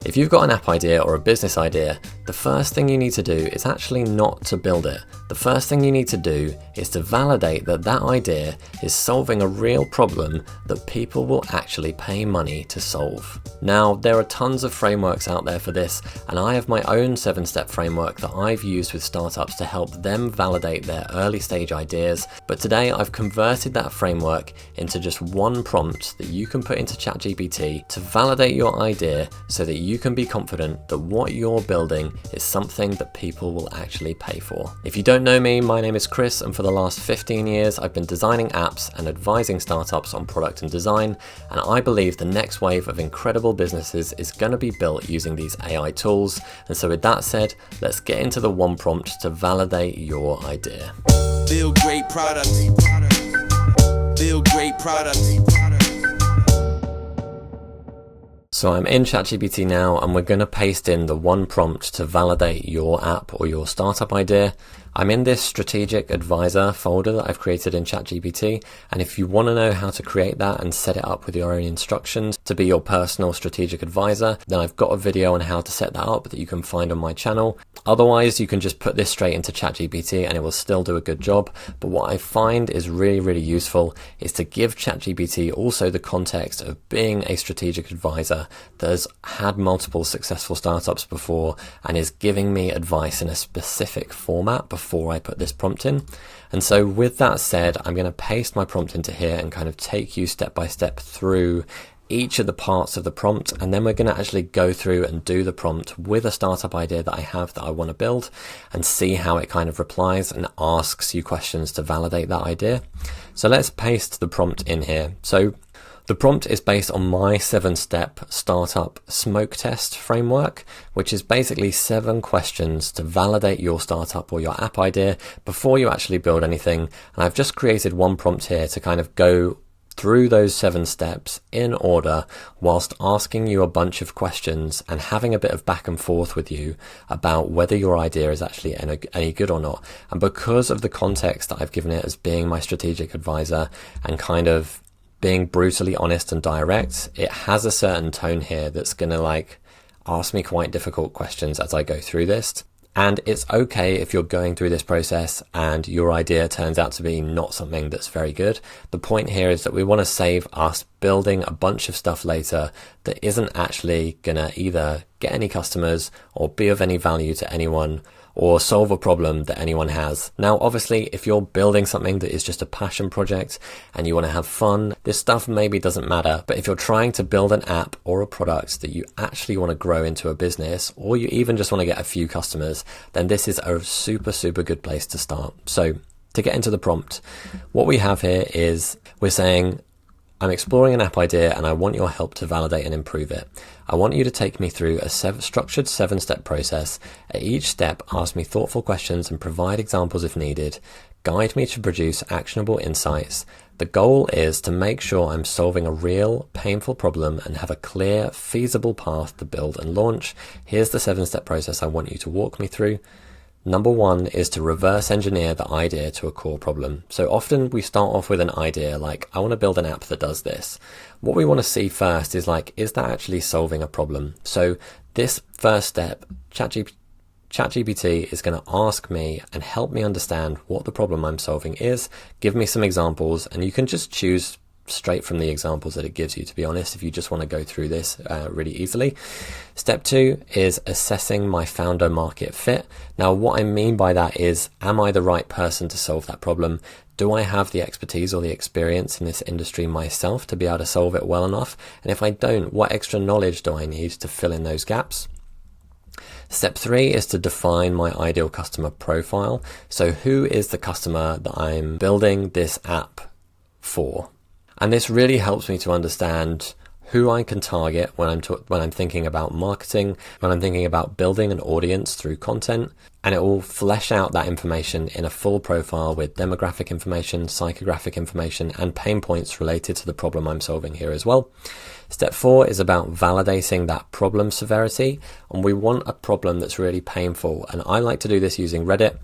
If you've got an app idea or a business idea, the first thing you need to do is actually not to build it. The first thing you need to do is to validate that that idea is solving a real problem that people will actually pay money to solve. Now, there are tons of frameworks out there for this, and I have my own 7-step framework that I've used with startups to help them validate their early stage ideas. But today I've converted that framework into just one prompt that you can put into ChatGPT to validate your idea so that you can be confident that what you're building is something that people will actually pay for. If you don't know me, my name is Chris, and for the last 15 years I've been designing apps and advising startups on product and design, and I believe the next wave of incredible businesses is going to be built using these AI tools. And so with that said, let's get into the one prompt to validate your idea. Build great product. Build great product. So I'm in ChatGPT now, and we're going to paste in the one prompt to validate your app or your startup idea. I'm in this strategic advisor folder that I've created in ChatGPT, and if you want to know how to create that and set it up with your own instructions to be your personal strategic advisor, then I've got a video on how to set that up that you can find on my channel. Otherwise, you can just put this straight into ChatGPT and it will still do a good job. But what I find is really useful is to give ChatGPT also the context of being a strategic advisor that has had multiple successful startups before and is giving me advice in a specific format before I put this prompt in. And so with that said, I'm going to paste my prompt into here and kind of take you step by step through each of the parts of the prompt, and then we're going to actually go through and do the prompt with a startup idea that I have that I want to build and see how it kind of replies and asks you questions to validate that idea. So let's paste the prompt in here. So the prompt is based on my 7-step startup smoke test framework, which is basically 7 questions to validate your startup or your app idea before you actually build anything. And I've just created one prompt here to kind of go through those 7 steps in order whilst asking you a bunch of questions and having a bit of back and forth with you about whether your idea is actually any good or not. And because of the context that I've given it as being my strategic advisor and kind of being brutally honest and direct, it has a certain tone here that's going to ask me quite difficult questions as I go through this. And it's okay if you're going through this process and your idea turns out to be not something that's very good. The point here is that we want to save us building a bunch of stuff later that isn't actually going to either get any customers or be of any value to anyone or solve a problem that anyone has. Now, obviously, if you're building something that is just a passion project and you want to have fun, this stuff maybe doesn't matter. But if you're trying to build an app or a product that you actually want to grow into a business, or you even just want to get a few customers, then this is a super good place to start. So to get into the prompt, what we have here is we're saying, I'm exploring an app idea and I want your help to validate and improve it. I want you to take me through a structured 7-step process. At each step, ask me thoughtful questions and provide examples if needed. Guide me to produce actionable insights. The goal is to make sure I'm solving a real, painful problem and have a clear, feasible path to build and launch. Here's the 7-step process I want you to walk me through. Number 1 is to reverse engineer the idea to a core problem. So often we start off with an idea like, I want to build an app that does this. What we want to see first is is that actually solving a problem? So this first step, ChatGPT is going to ask me and help me understand what the problem I'm solving is, give me some examples, and you can just choose straight from the examples that it gives you, to be honest, if you just want to go through this really easily. Step 2 is assessing my founder market fit. Now, what I mean by that is, am I the right person to solve that problem? Do I have the expertise or the experience in this industry myself to be able to solve it well enough? And if I don't, what extra knowledge do I need to fill in those gaps? Step 3 is to define my ideal customer profile. So who is the customer that I'm building this app for? And this really helps me to understand who I can target when I'm thinking about marketing, when I'm thinking about building an audience through content, and it will flesh out that information in a full profile with demographic information, psychographic information, and pain points related to the problem I'm solving here as well. Step 4 is about validating that problem severity, and we want a problem that's really painful. And I like to do this using Reddit.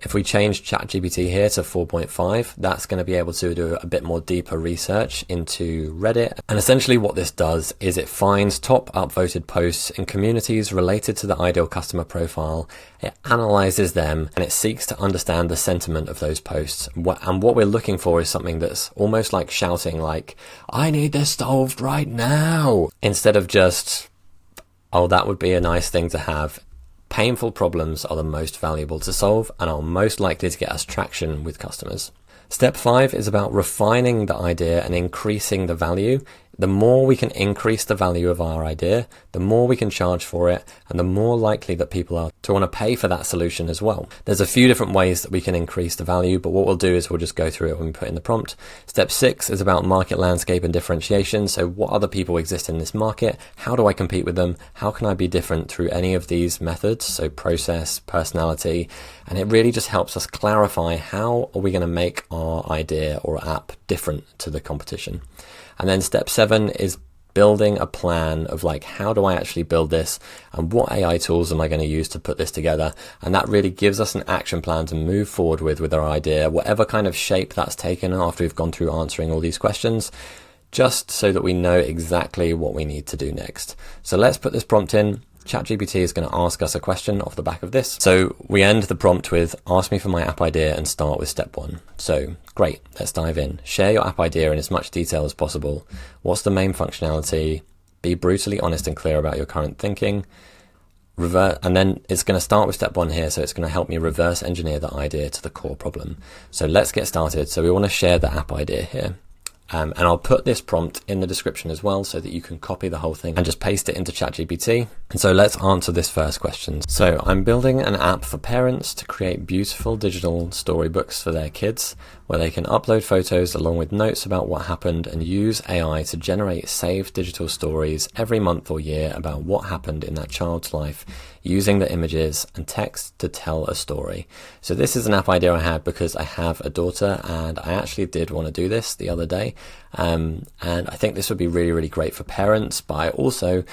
If we change ChatGPT here to 4.5, that's going to be able to do a bit more deeper research into Reddit. And essentially what this does is it finds top upvoted posts in communities related to the ideal customer profile. It analyzes them and it seeks to understand the sentiment of those posts. And what we're looking for is something that's almost like shouting like, I need this solved right now, instead of just, oh, that would be a nice thing to have. Painful problems are the most valuable to solve and are most likely to get us traction with customers. Step 5 is about refining the idea and increasing the value. The more we can increase the value of our idea, the more we can charge for it, and the more likely that people are to want to pay for that solution as well. There's a few different ways that we can increase the value, but what we'll do is we'll just go through it when we put in the prompt. Step 6 is about market landscape and differentiation. So what other people exist in this market? How do I compete with them? How can I be different through any of these methods? So process, personality, and it really just helps us clarify how are we going to make our idea or app different to the competition. And then step 7 is building a plan of like, how do I actually build this and what AI tools am I going to use to put this together? And that really gives us an action plan to move forward with our idea, whatever kind of shape that's taken after we've gone through answering all these questions, just so that we know exactly what we need to do next. So let's put this prompt in. ChatGPT is going to ask us a question off the back of this. So we end the prompt with, ask me for my app idea and start with step 1. So great, let's dive in. Share your app idea in as much detail as possible. What's the main functionality? Be brutally honest and clear about your current thinking. And then it's going to start with step 1 here. So it's going to help me reverse engineer the idea to the core problem. So let's get started. So we want to share the app idea here. And I'll put this prompt in the description as well so that you can copy the whole thing and just paste it into ChatGPT. And so let's answer this first question. So I'm building an app for parents to create beautiful digital storybooks for their kids, where they can upload photos along with notes about what happened and use AI to generate saved digital stories every month or year about what happened in that child's life, using the images and text to tell a story. So this is an app idea I had because I have a daughter and I actually did want to do this the other day. And I think this would be really, really great for parents, but I also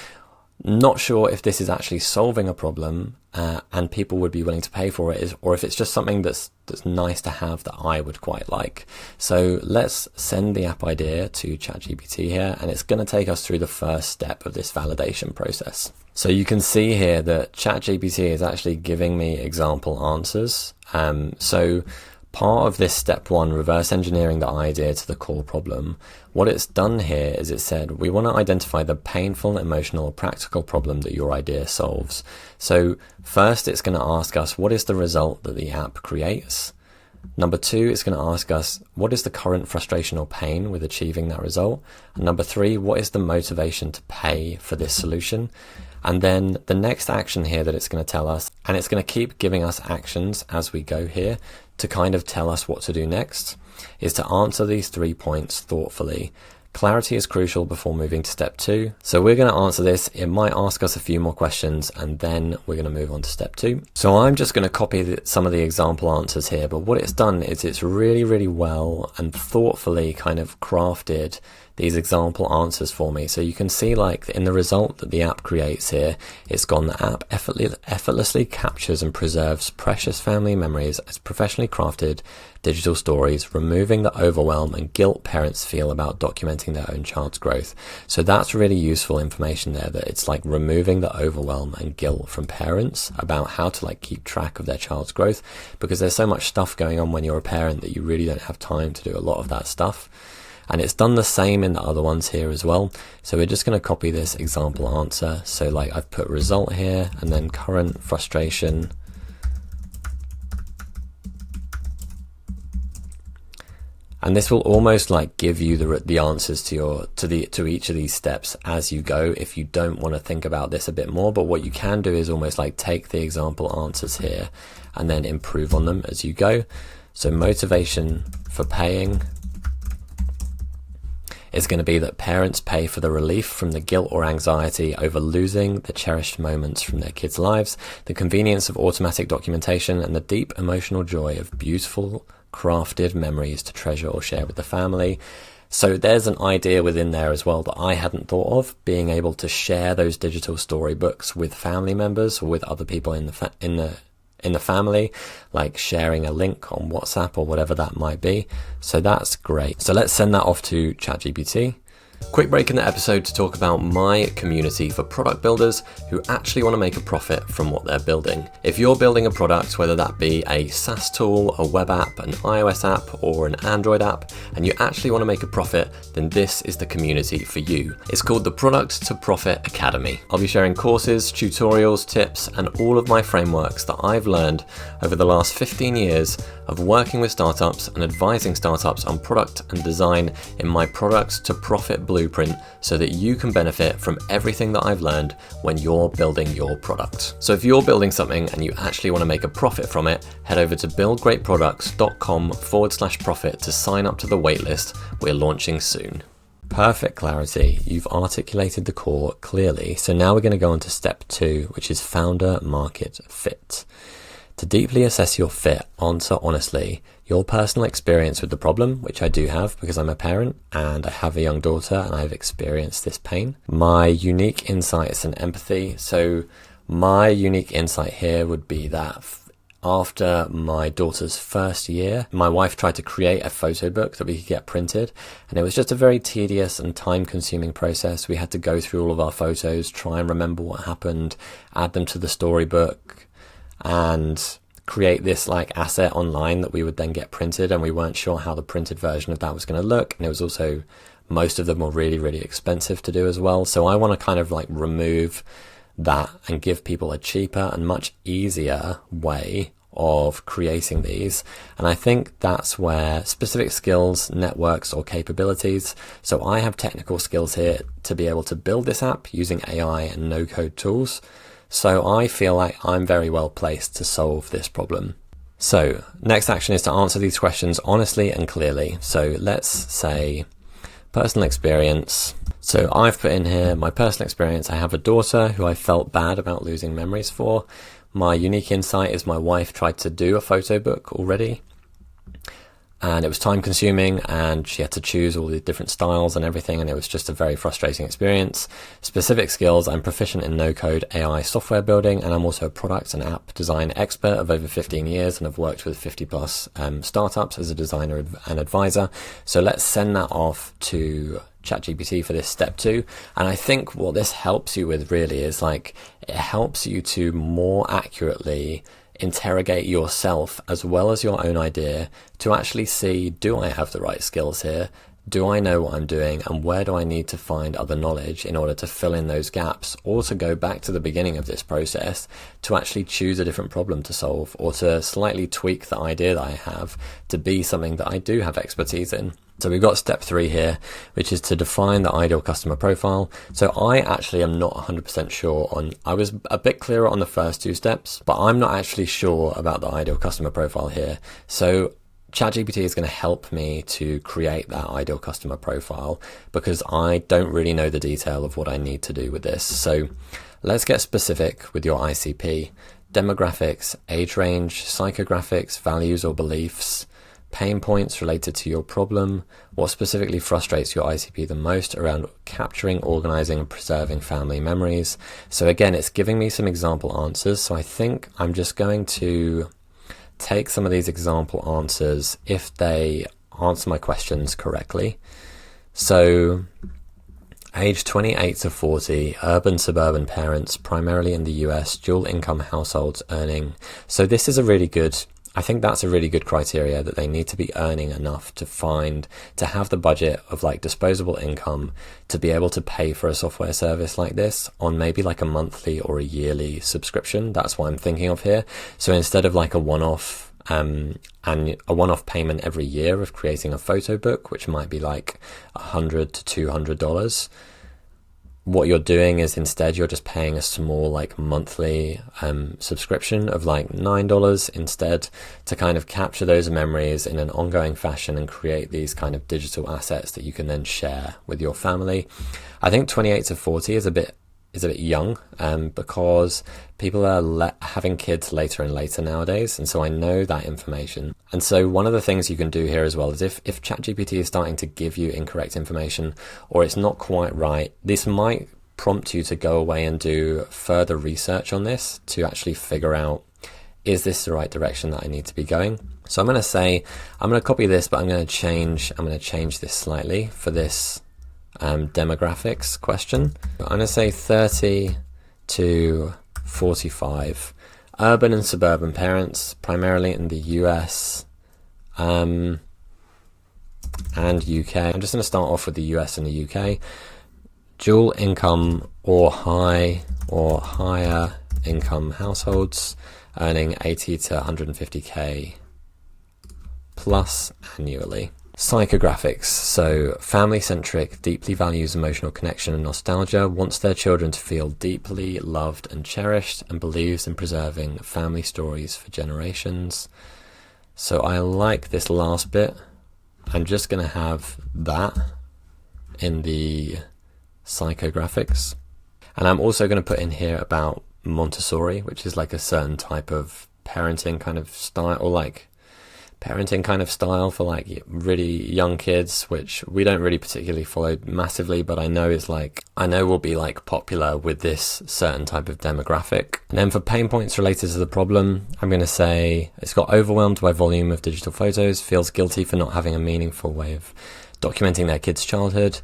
not sure if this is actually solving a problem and people would be willing to pay for it, or if it's just something that's nice to have that I would quite like. So let's send the app idea to ChatGPT here, and it's going to take us through the first step of this validation process. So you can see here that ChatGPT is actually giving me example answers. So part of this step 1, reverse engineering the idea to the core problem, what it's done here is it said, we want to identify the painful, emotional, or practical problem that your idea solves. So first it's going to ask us, what is the result that the app creates? Number 2, it's going to ask us, what is the current frustration or pain with achieving that result? And number 3, what is the motivation to pay for this solution? And then the next action here that it's going to tell us, and it's going to keep giving us actions as we go here to kind of tell us what to do next, is to answer these 3 points thoughtfully. Clarity is crucial before moving to step 2. So we're going to answer this. It might ask us a few more questions and then we're going to move on to step 2. So I'm just going to copy some of the example answers here, but what it's done is it's really, really well and thoughtfully kind of crafted these example answers for me. So you can see like in the result that the app creates here, it's gone, the app effortlessly captures and preserves precious family memories as professionally crafted digital stories, removing the overwhelm and guilt parents feel about documenting their own child's growth. So that's really useful information there, that it's like removing the overwhelm and guilt from parents about how to like keep track of their child's growth, because there's so much stuff going on when you're a parent that you really don't have time to do a lot of that stuff. And it's done the same in the other ones here as well. So we're just going to copy this example answer. So like I've put result here and then current frustration. And this will almost like give you the answers to each of these steps as you go, if you don't want to think about this a bit more. But what you can do is almost like take the example answers here and then improve on them as you go. So motivation for paying is going to be that parents pay for the relief from the guilt or anxiety over losing the cherished moments from their kids' lives, the convenience of automatic documentation, and the deep emotional joy of beautiful, crafted memories to treasure or share with the family. So there's an idea within there as well that I hadn't thought of, being able to share those digital storybooks with family members or with other people in in the family, like sharing a link on WhatsApp or whatever that might be. So that's great. So let's send that off to ChatGPT. Quick break in the episode to talk about my community for product builders who actually want to make a profit from what they're building. If you're building a product, whether that be a SaaS tool, a web app, an iOS app, or an Android app, and you actually want to make a profit, then this is the community for you. It's called the Product to Profit Academy. I'll be sharing courses, tutorials, tips, and all of my frameworks that I've learned over the last 15 years of working with startups and advising startups on product and design in my Product to Profit blueprint, so that you can benefit from everything that I've learned when you're building your product. So if you're building something and you actually want to make a profit from it, head over to buildgreatproducts.com/profit to sign up to the waitlist. We're launching soon. Perfect clarity. You've articulated the core clearly. So now we're going to go on to step 2, which is founder market fit. To deeply assess your fit, answer honestly your personal experience with the problem, which I do have because I'm a parent and I have a young daughter and I've experienced this pain. My unique insights and empathy. So my unique insight here would be that after my daughter's first year, my wife tried to create a photo book that we could get printed, and it was just a very tedious and time-consuming process. We had to go through all of our photos, try and remember what happened, add them to the storybook, and create this like asset online that we would then get printed, and we weren't sure how the printed version of that was going to look, and it was also, most of them were really, really expensive to do as well. So I want to kind of like remove that and give people a cheaper and much easier way of creating these. And I think that's where specific skills, networks, or capabilities. So I have technical skills here to be able to build this app using AI and no-code tools. So I feel like I'm very well placed to solve this problem. So next action is to answer these questions honestly and clearly. So let's say personal experience. So I've put in here my personal experience. I have a daughter who I felt bad about losing memories for. My unique insight is my wife tried to do a photo book already, and it was time consuming and she had to choose all the different styles and everything, and it was just a very frustrating experience. Specific skills: I'm proficient in no-code AI software building, and I'm also a product and app design expert of over 15 years, and I've worked with 50 plus startups as a designer and advisor. So let's send that off to ChatGPT for this step 2. And I think what this helps you with really is like, it helps you to more accurately interrogate yourself as well as your own idea to actually see, do I have the right skills here? Do I know what I'm doing? And where do I need to find other knowledge in order to fill in those gaps, or to go back to the beginning of this process to actually choose a different problem to solve, or to slightly tweak the idea that I have to be something that I do have expertise in. So we've got step 3 here, which is to define the ideal customer profile. So I actually am not 100% sure on, I was a bit clearer on the first 2 steps, but I'm not actually sure about the ideal customer profile here. So ChatGPT is going to help me to create that ideal customer profile, because I don't really know the detail of what I need to do with this. So let's get specific with your ICP. Demographics, age range, psychographics, values or beliefs, pain points related to your problem, what specifically frustrates your ICP the most around capturing, organizing, and preserving family memories. So again, it's giving me some example answers. So I think I'm just going to take some of these example answers if they answer my questions correctly. So age 28 to 40, urban, suburban parents, primarily in the US, dual income households earning. So this is a really good, I think that's a really good criteria, that they need to be earning enough to have the budget of like disposable income to be able to pay for a software service like this on maybe like a monthly or a yearly subscription. That's what I'm thinking of here. So instead of like a one-off and a one-off payment every year of creating a photo book, which might be like $100 to $200, what you're doing is instead you're just paying a small like monthly subscription of like $9 instead, to kind of capture those memories in an ongoing fashion and create these kind of digital assets that you can then share with your family. I think 28 to 40 is a bit young, because people are having kids later and later nowadays, and so I know that information. And so one of the things you can do here as well is if ChatGPT is starting to give you incorrect information, or it's not quite right, this might prompt you to go away and do further research on this to actually figure out is this the right direction that I need to be going? So I'm going to say, I'm going to copy this, but I'm going to change this slightly for this demographics question. I'm going to say 30 to 45. Urban and suburban parents, primarily in the US and UK. I'm just going to start off with the US and the UK. Dual income or higher income households earning 80 to 150k plus annually. Psychographics, so family-centric, deeply values emotional connection and nostalgia, wants their children to feel deeply loved and cherished, and believes in preserving family stories for generations. So I like this last bit. I'm just going to have that in the psychographics. And I'm also going to put in here about Montessori, which is like a certain type of parenting kind of style, or like parenting kind of style for like really young kids, which we don't really particularly follow massively, but I know will be like popular with this certain type of demographic. And then for pain points related to the problem, I'm going to say it's got overwhelmed by volume of digital photos, feels guilty for not having a meaningful way of documenting their kids' childhood,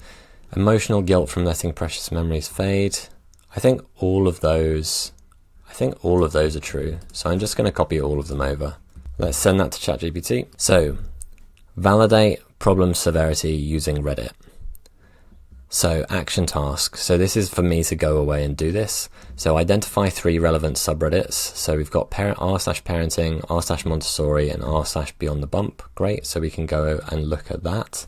emotional guilt from letting precious memories fade. I think all of those are true. So I'm just going to copy all of them over. Let's send that to ChatGPT. So, validate problem severity using Reddit. So, action task. So this is for me to go away and do this. So identify 3 relevant subreddits. So we've got r/parenting, r/Montessori, and r/beyond the bump. Great. So we can go and look at that.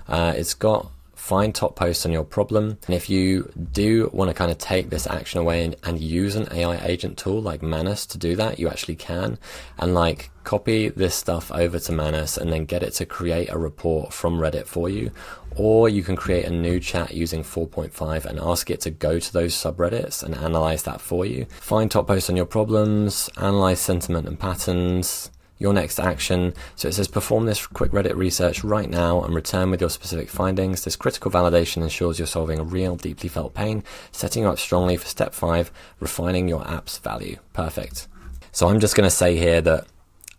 It's got find top posts on your problem. And if you do want to kind of take this action away and use an AI agent tool like Manus to do that, you actually can. And like copy this stuff over to Manus and then get it to create a report from Reddit for you. Or you can create a new chat using 4.5 and ask it to go to those subreddits and analyze that for you. Find top posts on your problems, analyze sentiment and patterns. Your next action. So it says perform this quick Reddit research right now and return with your specific findings. This critical validation ensures you're solving a real, deeply felt pain, setting you up strongly for step 5, refining your app's value. Perfect. So I'm just going to say here that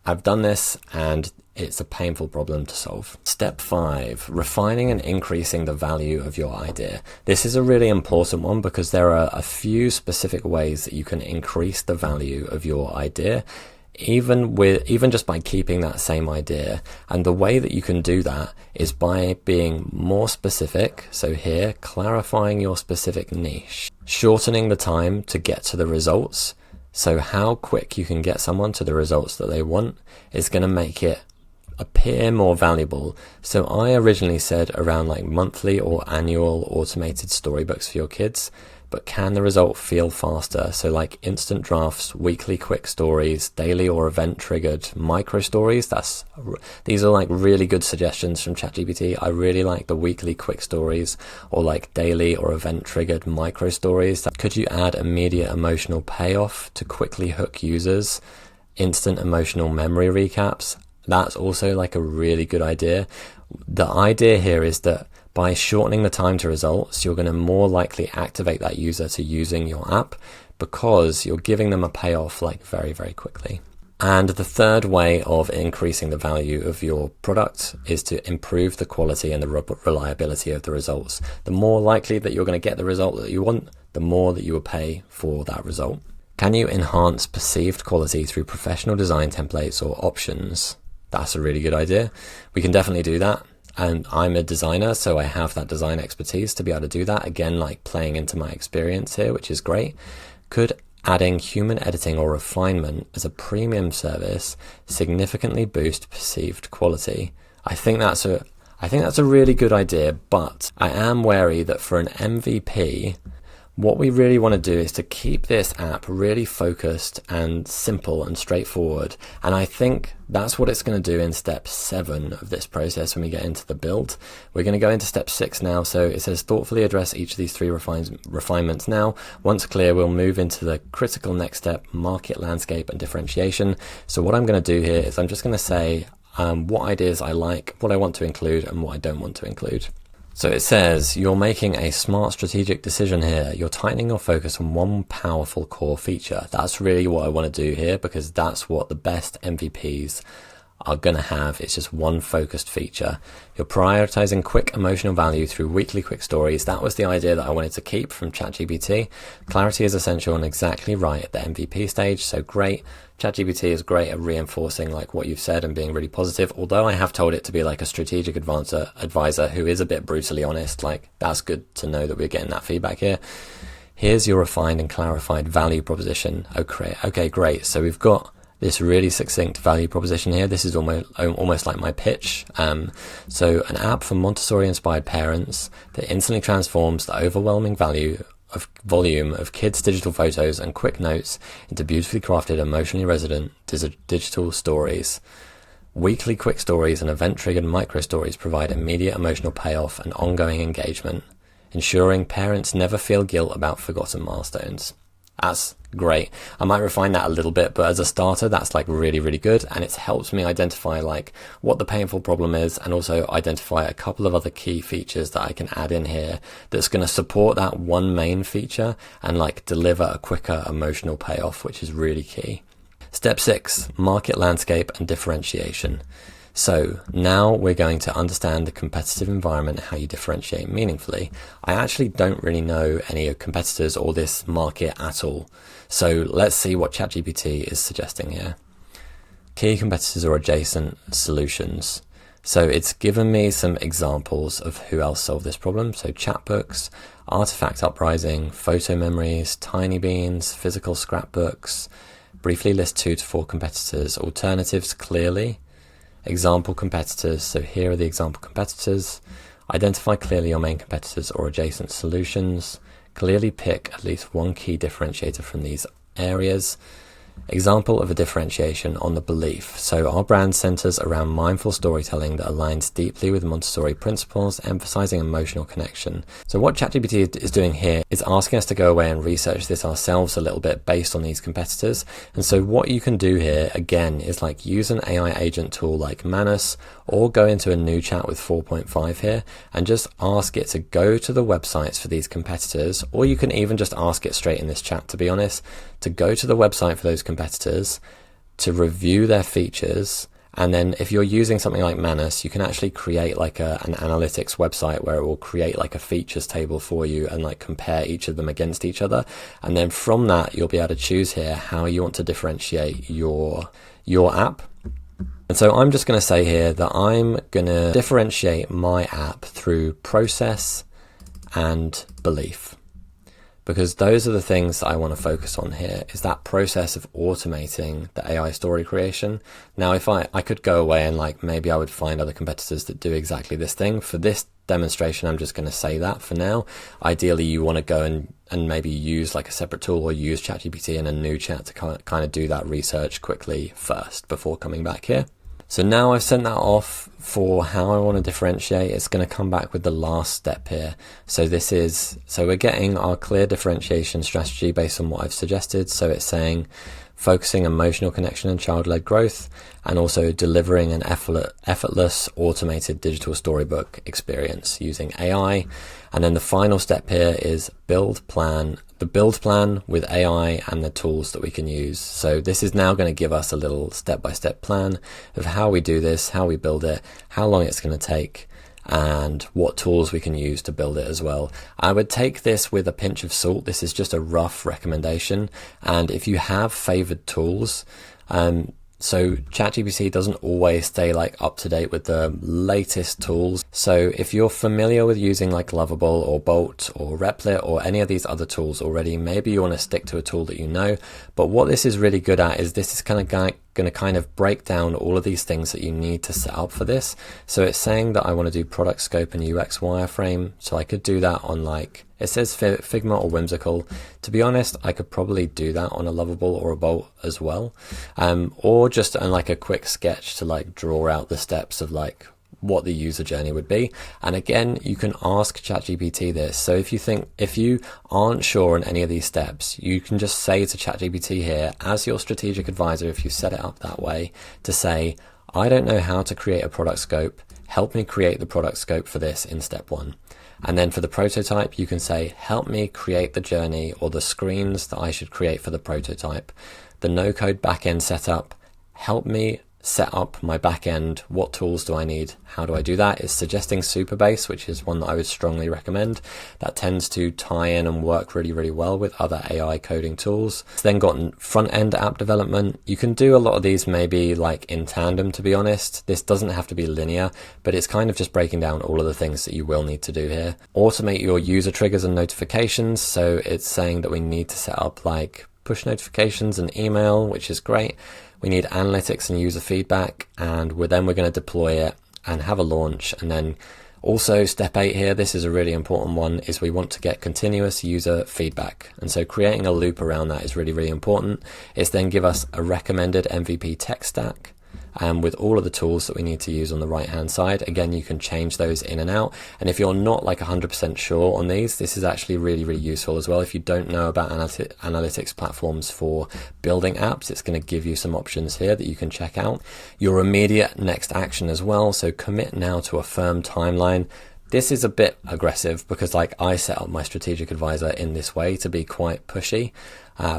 I've done this and it's a painful problem to solve. Step 5, refining and increasing the value of your idea. This is a really important one because there are a few specific ways that you can increase the value of your idea, even just by keeping that same idea. And the way that you can do that is by being more specific. So here, clarifying your specific niche, shortening the time to get to the results. So how quick you can get someone to the results that they want is going to make it appear more valuable. So I originally said around like monthly or annual automated storybooks for your kids. But can the result feel faster? So like instant drafts, weekly quick stories, daily or event triggered micro stories. These are like really good suggestions from ChatGPT. I really like the weekly quick stories or like daily or event triggered micro stories. Could you add immediate emotional payoff to quickly hook users? Instant emotional memory recaps. That's also like a really good idea. The idea here is that by shortening the time to results, you're going to more likely activate that user to using your app because you're giving them a payoff like very, very quickly. And the third way of increasing the value of your product is to improve the quality and the reliability of the results. The more likely that you're going to get the result that you want, the more that you will pay for that result. Can you enhance perceived quality through professional design templates or options? That's a really good idea. We can definitely do that. And I'm a designer, so I have that design expertise to be able to do that. Again, like playing into my experience here, which is great. Could adding human editing or refinement as a premium service significantly boost perceived quality? I think that's a really good idea, but I am wary that for an MVP, what we really want to do is to keep this app really focused and simple and straightforward. And I think that's what it's going to do in step 7 of this process when we get into the build. We're going to go into step 6 now. So it says thoughtfully address each of these 3 refinements now. Once clear, we'll move into the critical next step, market landscape and differentiation. So what I'm going to do here is I'm just going to say what ideas I like, what I want to include and what I don't want to include. So it says, you're making a smart strategic decision here. You're tightening your focus on one powerful core feature. That's really what I want to do here, because that's what the best MVPs are going to have. It's just one focused feature. You're prioritizing quick emotional value through weekly quick stories. That was the idea that I wanted to keep from ChatGPT. Clarity is essential and exactly right at the MVP stage. So great. ChatGPT is great at reinforcing like what you've said and being really positive. Although I have told it to be like a strategic advisor who is a bit brutally honest. Like, that's good to know that we're getting that feedback here. Here's your refined and clarified value proposition. Okay, great. So we've got this really succinct value proposition here. This is almost like my pitch. So an app for Montessori-inspired parents that instantly transforms the overwhelming volume of kids' digital photos and quick notes into beautifully crafted, emotionally resonant digital stories. Weekly quick stories and event-triggered micro stories provide immediate emotional payoff and ongoing engagement, ensuring parents never feel guilt about forgotten milestones. That's great. I might refine that a little bit, but as a starter, that's like really, really good. And it's helped me identify like what the painful problem is, and also identify a couple of other key features that I can add in here that's going to support that one main feature and like deliver a quicker emotional payoff, which is really key. Step 6, market landscape and differentiation. So now we're going to understand the competitive environment, how you differentiate meaningfully. I actually don't really know any competitors or this market at all. So let's see what ChatGPT is suggesting here. Key competitors or adjacent solutions. So it's given me some examples of who else solved this problem. So chatbooks, artifact uprising, photo memories, tiny beans, physical scrapbooks. Briefly list 2 to 4 competitors. Alternatives clearly. Example competitors. So here are the example competitors. Identify clearly your main competitors or adjacent solutions. Clearly pick at least one key differentiator from these areas. Example of a differentiation on the belief. So our brand centers around mindful storytelling that aligns deeply with Montessori principles, emphasizing emotional connection. So what ChatGPT is doing here is asking us to go away and research this ourselves a little bit based on these competitors. And so what you can do here, again, is like use an AI agent tool like Manus, or go into a new chat with 4.5 here and just ask it to go to the websites for these competitors, or you can even just ask it straight in this chat, to be honest, to go to the website for those competitors, to review their features. And then if you're using something like Manus, you can actually create like an analytics website where it will create like a features table for you and like compare each of them against each other. And then from that, you'll be able to choose here how you want to differentiate your app. And so I'm just going to say here that I'm going to differentiate my app through process and belief, because those are the things that I want to focus on here, is that process of automating the AI story creation. Now, if I could go away and like maybe I would find other competitors that do exactly this thing. For this demonstration, I'm just going to say that for now. Ideally, you want to go and maybe use like a separate tool or use ChatGPT in a new chat to kind of do that research quickly first before coming back here. So now I've sent that off for how I want to differentiate. It's going to come back with the last step here. So we're getting our clear differentiation strategy based on what I've suggested. So it's saying focusing emotional connection and child-led growth, and also delivering an effortless automated digital storybook experience using AI. And then the final step here is the build plan with AI and the tools that we can use. So this is now going to give us a little step-by-step plan of how we do this, how we build it, how long it's going to take, and what tools we can use to build it as well. I would take this with a pinch of salt. This is just a rough recommendation. And if you have favored tools, so ChatGPT doesn't always stay like up to date with the latest tools. So if you're familiar with using like Lovable or Bolt or Replit or any of these other tools already, maybe you want to stick to a tool that you know. But what this is really good at is this is kind of going to kind of break down all of these things that you need to set up for this. So it's saying that I want to do product scope and UX wireframe. So I could do that on like, it says Figma or Whimsical. To be honest, I could probably do that on a Lovable or a Bolt as well. Or just on like a quick sketch to like draw out the steps of like what the user journey would be. And again, you can ask ChatGPT this. So if you aren't sure on any of these steps, you can just say to ChatGPT here, as your strategic advisor, if you set it up that way, to say, I don't know how to create a product scope. help me create the product scope for this in step 1. And then for the prototype, you can say, help me create the journey or the screens that I should create for the prototype. The no-code backend setup, help me set up my backend. What tools do I need? How do I do that? It's suggesting Supabase, which is one that I would strongly recommend. That tends to tie in and work really, really well with other AI coding tools. It's then got front-end app development. You can do a lot of these maybe like in tandem, to be honest. This doesn't have to be linear, but it's kind of just breaking down all of the things that you will need to do here. Automate your user triggers and notifications. So it's saying that we need to set up like push notifications and email, which is great. We need analytics and user feedback, and we're going to deploy it and have a launch. And then also step 8 here, this is a really important one, is we want to get continuous user feedback. And so creating a loop around that is really, really important. It's then give us a recommended MVP tech stack. With all of the tools that we need to use on the right hand side. Again, you can change those in and out. And if you're not like 100% sure on these, this is actually really, really useful as well. If you don't know about analytics platforms for building apps, it's going to give you some options here that you can check out. Your immediate next action as well. So commit now to a firm timeline. This is a bit aggressive because like I set up my strategic advisor in this way to be quite pushy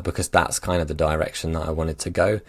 because that's kind of the direction that I wanted to go.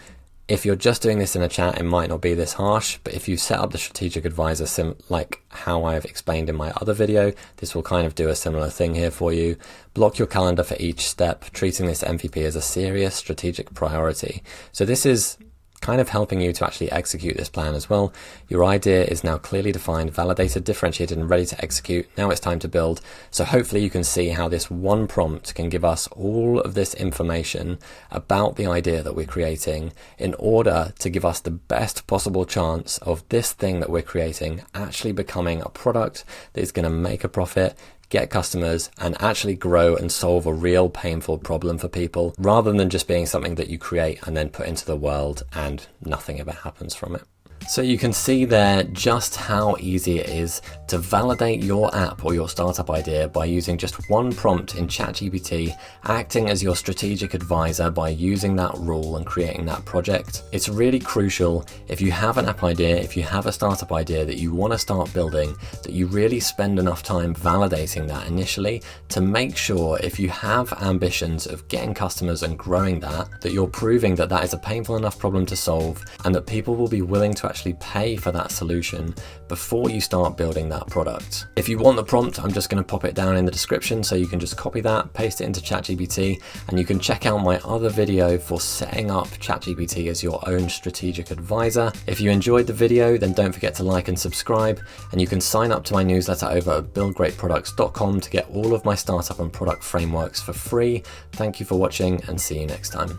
If you're just doing this in a chat, it might not be this harsh, but if you set up the strategic advisor like how I've explained in my other video, this will kind of do a similar thing here for you. Block your calendar for each step, treating this MVP as a serious strategic priority. So this is kind of helping you to actually execute this plan as well. Your idea is now clearly defined, validated, differentiated, and ready to execute. Now it's time to build. So hopefully you can see how this one prompt can give us all of this information about the idea that we're creating in order to give us the best possible chance of this thing that we're creating actually becoming a product that is going to make a profit, get customers, and actually grow and solve a real painful problem for people, rather than just being something that you create and then put into the world and nothing ever happens from it. So you can see there just how easy it is to validate your app or your startup idea by using just one prompt in ChatGPT, acting as your strategic advisor by using that rule and creating that project. It's really crucial if you have an app idea, if you have a startup idea that you want to start building, that you really spend enough time validating that initially to make sure if you have ambitions of getting customers and growing that you're proving that that is a painful enough problem to solve and that people will be willing to actually pay for that solution before you start building that product. If you want the prompt, I'm just going to pop it down in the description so you can just copy that, paste it into ChatGPT, and you can check out my other video for setting up ChatGPT as your own strategic advisor. If you enjoyed the video, then don't forget to like and subscribe, and you can sign up to my newsletter over at buildgreatproducts.com to get all of my startup and product frameworks for free. Thank you for watching and see you next time.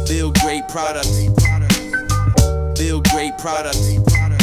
Build great products. Build great products.